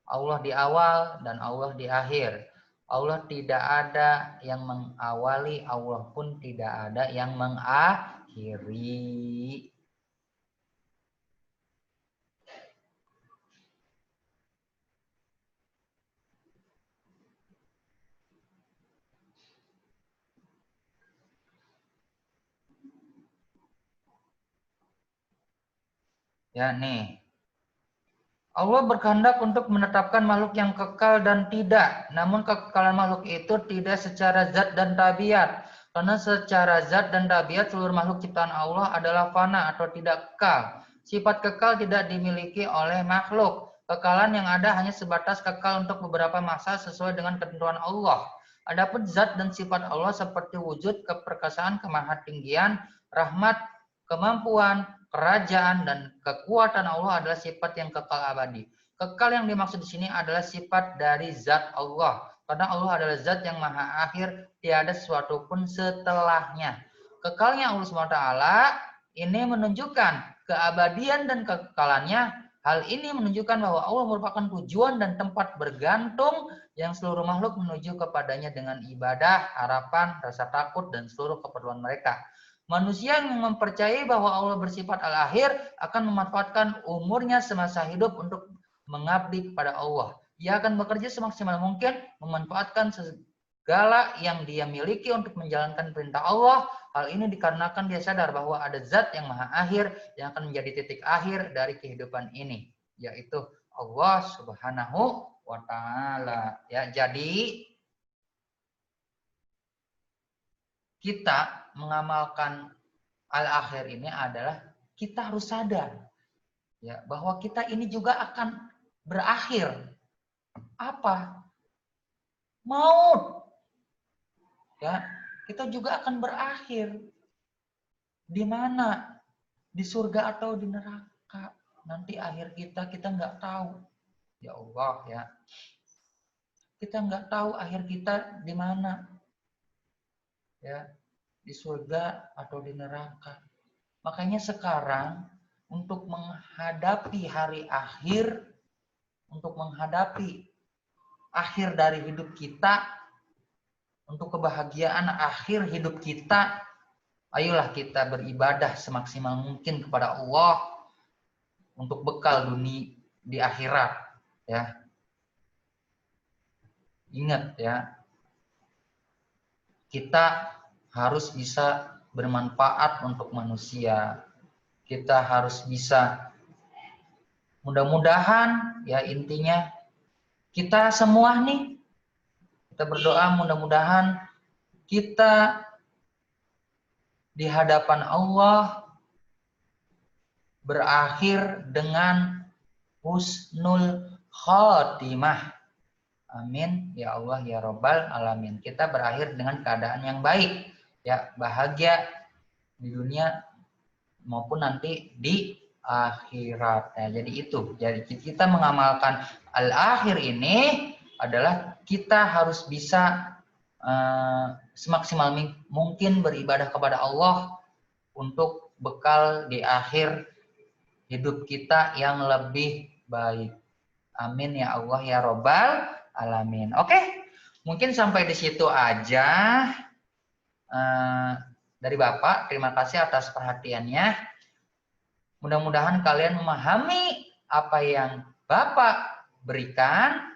Speaker 1: Allah di awal dan Allah di akhir. Allah tidak ada yang mengawali, Allah pun tidak ada yang mengakhiri. Ya nih. Allah berkehendak untuk menetapkan makhluk yang kekal dan tidak. Namun kekekalan makhluk itu tidak secara zat dan tabiat. Karena secara zat dan tabiat seluruh makhluk ciptaan Allah adalah fana atau tidak kekal. Sifat kekal tidak dimiliki oleh makhluk. Kekalan yang ada hanya sebatas kekal untuk beberapa masa sesuai dengan ketentuan Allah. Adapun zat dan sifat Allah seperti wujud, keperkasaan, kemahatinggian, rahmat, kemampuan, kerajaan, dan kekuatan Allah adalah sifat yang kekal abadi. Kekal yang dimaksud di sini adalah sifat dari zat Allah. Karena Allah adalah zat yang maha akhir, tiada sesuatu pun setelahnya. Kekalnya Allah SWT ini menunjukkan keabadian dan kekekalannya. Hal ini menunjukkan bahwa Allah merupakan tujuan dan tempat bergantung yang seluruh makhluk menuju kepadanya dengan ibadah, harapan, rasa takut, dan seluruh keperluan mereka. Manusia yang mempercayai bahwa Allah bersifat al-akhir akan memanfaatkan umurnya semasa hidup untuk mengabdi kepada Allah. Ia akan bekerja semaksimal mungkin, memanfaatkan segala yang dia miliki untuk menjalankan perintah Allah. Hal ini dikarenakan dia sadar bahwa ada zat yang maha akhir yang akan menjadi titik akhir dari kehidupan ini, yaitu Allah Subhanahu wa Ta'ala. Ya, jadi kita mengamalkan al-akhir ini adalah kita harus sadar ya bahwa kita ini juga akan berakhir. Apa? Maut. Ya, kita juga akan berakhir. Di mana? Di surga atau di neraka? Nanti akhir kita nggak tahu. Ya Allah ya. Kita nggak tahu akhir kita di mana. Ya, di surga atau di neraka. Makanya sekarang untuk menghadapi hari akhir, untuk menghadapi akhir dari hidup kita, untuk kebahagiaan akhir hidup kita, ayolah kita beribadah semaksimal mungkin kepada Allah untuk bekal dunia di akhirat, ya. Ingat ya, kita harus bisa bermanfaat untuk manusia. Kita harus bisa, mudah-mudahan ya intinya kita semua nih, kita berdoa mudah-mudahan kita di hadapan Allah berakhir dengan husnul khotimah. Amin ya Allah ya Rabbal alamin. Kita berakhir dengan keadaan yang baik, ya, bahagia di dunia maupun nanti di akhirat. Nah, jadi itu. Jadi kita mengamalkan al-akhir ini adalah kita harus bisa semaksimal mungkin beribadah kepada Allah untuk bekal di akhir hidup kita yang lebih baik. Amin ya Allah ya Rabbal alamin. Oke, mungkin sampai di situ aja dari Bapak. Terima kasih atas perhatiannya. Mudah-mudahan kalian memahami apa yang Bapak berikan.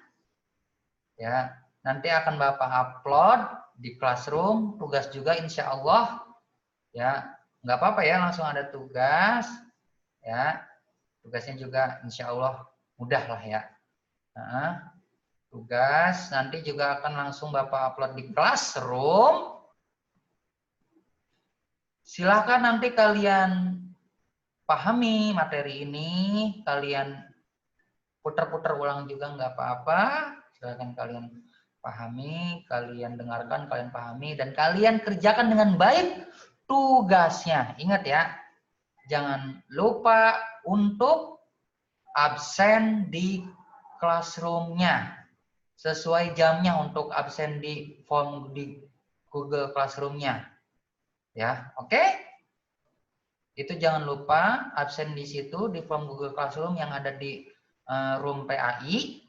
Speaker 1: Ya, nanti akan Bapak upload di Classroom, tugas juga insya Allah. Ya, nggak apa-apa ya, langsung ada tugas. Ya, tugasnya juga insya Allah mudah lah ya. Nah, tugas nanti juga akan langsung Bapak upload di Classroom. Silakan nanti kalian pahami materi ini, kalian putar-putar ulang juga nggak apa-apa. Silakan kalian pahami, kalian dengarkan, kalian pahami, dan kalian kerjakan dengan baik tugasnya. Ingat ya, jangan lupa untuk absen di Classroom-nya. Sesuai jamnya untuk absen di form di Google Classroom-nya. Ya, oke? Itu jangan lupa absen di situ di form Google Classroom yang ada di room PAI.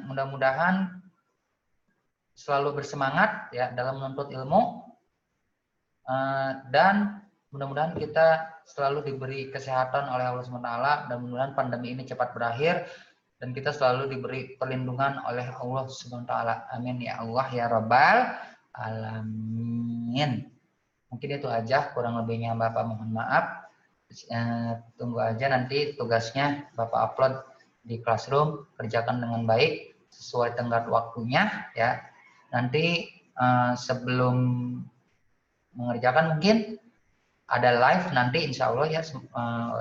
Speaker 1: Mudah-mudahan selalu bersemangat ya dalam menuntut ilmu, dan mudah-mudahan kita selalu diberi kesehatan oleh Allah SWT, dan mudah-mudahan pandemi ini cepat berakhir dan kita selalu diberi perlindungan oleh Allah SWT. Amin ya Allah ya Rabbal alamin. Mungkin itu aja, kurang lebihnya Bapak mohon maaf. Tunggu aja nanti tugasnya Bapak upload di Classroom, kerjakan dengan baik sesuai tenggat waktunya ya. Nanti sebelum mengerjakan mungkin ada live nanti insya Allah ya,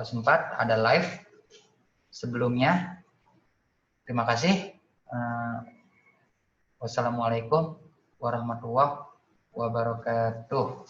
Speaker 1: sempat ada live sebelumnya. Terima kasih. Wassalamualaikum warahmatullahi wabarakatuh.